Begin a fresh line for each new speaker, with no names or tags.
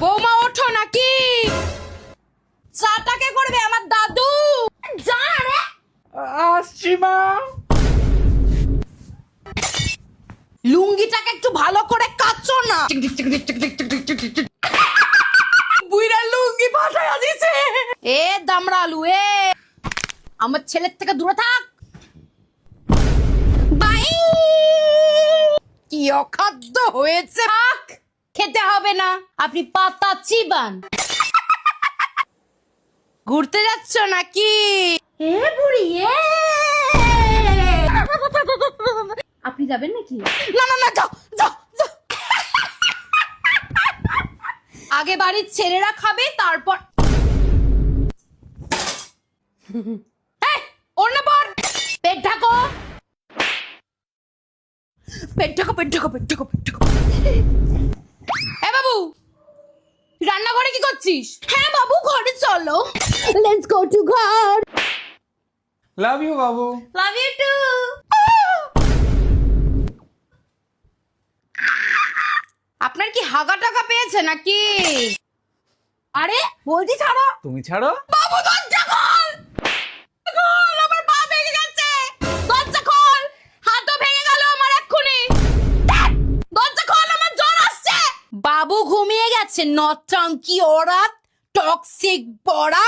বৌমা ওঠো নাকি? চাটাকে করবে আমার দাদু। যা রে।
আসছি মা।
লুঙ্গিটাকে একটু ভালো করে কাচো না। বুইড়া লুঙ্গি পাঠায়া দিছে। এ দামড়ালু এ, আমার ছেলের থেকে দূরে থাক। বাই। কি অখাদ্য হয়েছে। থাক, খেতে হবে না, আপনি পাতা চিবান। ঘুরতে যাচ্ছ নাকি? এ বুড়ি এ। আপনি যাবেন নাকি? না না না, যাও যাও যাও। আগে বাড়ির ছেলেরা খাবে, তারপর এই, ওর না পর। পেট ঢাকো, পেট ঢাকো, পেট ঢাকো, পেট ঢাকো, পেট ঢাকো। এ বাবু, রান্নাঘরে কি করছিস? হ্যাঁ বাবু, ঘরে চলো। লেটস গো টু ঘর।
লাভ ইউ বাবু।
Love you too. আপনার কি হাগা টাকা পেয়েছে নাকি? আরে বলছি ছাড়ো।
তুমি ছাড়ো।
বাবু দরজা খোল। খোল, আমার পা ভেঙে গেছে। দরজা খোল, হাতও ভেঙে গেল আমার এক্ষুনি। দরজা খোল, আমার জ্বর আসছে। বাবু ঘুমিয়ে গেছে, নটঙ্কি ওরা, টক্সিক বড়া।